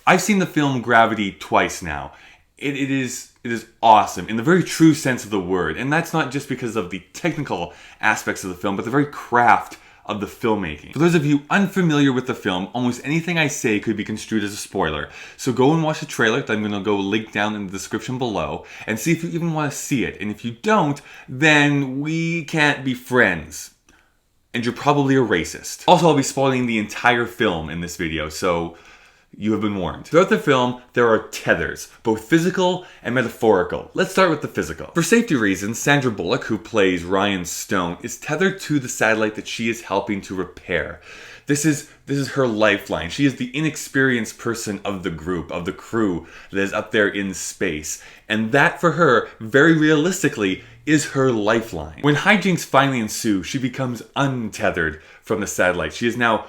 I've seen the film Gravity twice now. It is awesome in the very true sense of the word. And that's not just because of the technical aspects of the film, but the very craft of the filmmaking. For those of you unfamiliar with the film, almost anything I say could be construed as a spoiler. So go and watch the trailer that I'm going to go link down in the description below and see if you even want to see it. And if you don't, then we can't be friends. And you're probably a racist. Also, I'll be spoiling the entire film in this video, so you have been warned. Throughout the film, there are tethers, both physical and metaphorical. Let's start with the physical. For safety reasons, Sandra Bullock, who plays Ryan Stone, is tethered to the satellite that she is helping to repair. This is her lifeline. She is the inexperienced person of the group, of the crew that is up there in space. And that, for her, very realistically, is her lifeline. When hijinks finally ensue, she becomes untethered from the satellite. She is now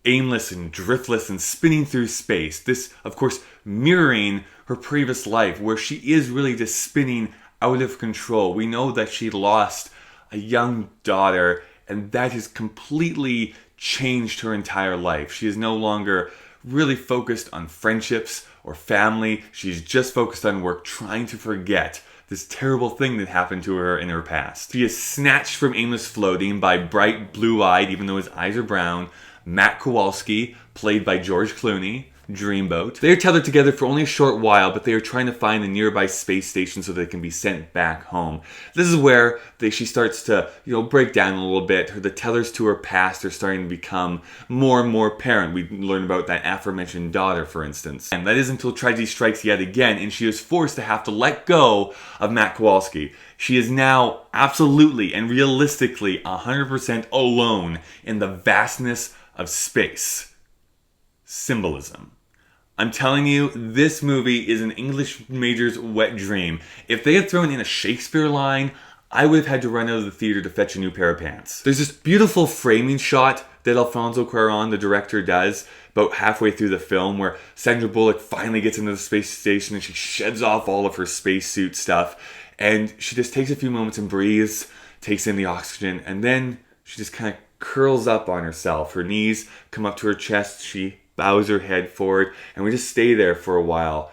aimless and driftless and spinning through space. This, of course, mirroring her previous life, where she is really just spinning out of control. We know that she lost a young daughter, and that has completely changed her entire life. She is no longer really focused on friendships or family. She's just focused on work, trying to forget this terrible thing that happened to her in her past. She is snatched from aimless floating by bright blue-eyed, even though his eyes are brown, Matt Kowalski, played by George Clooney, Dreamboat. They are tethered together for only a short while, but they are trying to find a nearby space station so they can be sent back home. This is where she starts to, break down a little bit. The tethers to her past are starting to become more and more apparent. We learn about that aforementioned daughter, for instance. And that is until tragedy strikes yet again, and she is forced to have to let go of Matt Kowalski. She is now absolutely and realistically 100% alone in the vastness of space. Symbolism. I'm telling you, this movie is an English major's wet dream. If they had thrown in a Shakespeare line, I would have had to run out of the theater to fetch a new pair of pants. There's this beautiful framing shot that Alfonso Cuarón, the director, does about halfway through the film, where Sandra Bullock finally gets into the space station and she sheds off all of her spacesuit stuff, and she just takes a few moments and breathes, takes in the oxygen, and then she just kind of curls up on herself. Her knees come up to her chest, she bows her head forward, and we just stay there for a while.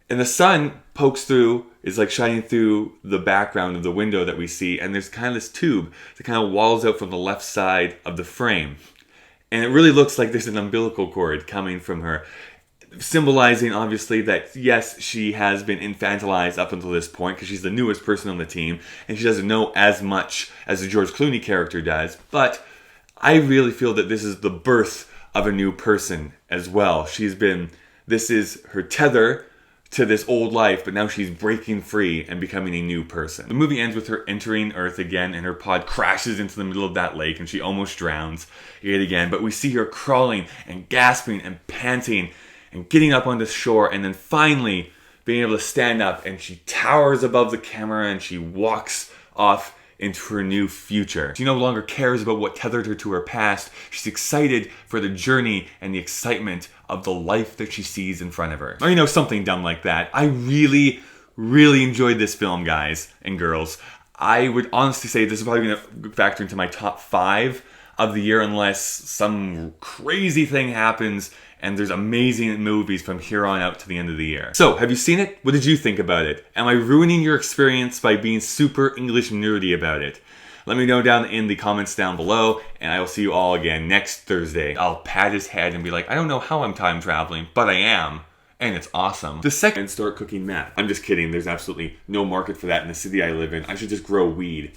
And the sun pokes through, is like shining through the background of the window that we see, and there's kind of this tube that kind of walls out from the left side of the frame. And it really looks like there's an umbilical cord coming from her, symbolizing obviously that yes, she has been infantilized up until this point because she's the newest person on the team, and she doesn't know as much as the George Clooney character does. But I really feel that this is the birth of a new person as well. This is her tether to this old life, but now she's breaking free and becoming a new person. The movie ends with her entering Earth again, and her pod crashes into the middle of that lake, and she almost drowns yet again. But we see her crawling and gasping and panting and getting up on the shore, and then finally being able to stand up, and she towers above the camera and she walks off into her new future. She no longer cares about what tethered her to her past. She's excited for the journey and the excitement of the life that she sees in front of her. Or something dumb like that. I really, really enjoyed this film, guys and girls. I would honestly say this is probably going to factor into my top 5 of the year unless some crazy thing happens and there's amazing movies from here on out to the end of the year. So, have you seen it? What did you think about it? Am I ruining your experience by being super English nerdy about it? Let me know down in the comments down below, and I will see you all again next Thursday. I'll pat his head and be like, I don't know how I'm time traveling, but I am. And it's awesome. The second, start cooking meth. I'm just kidding. There's absolutely no market for that in the city I live in. I should just grow weed.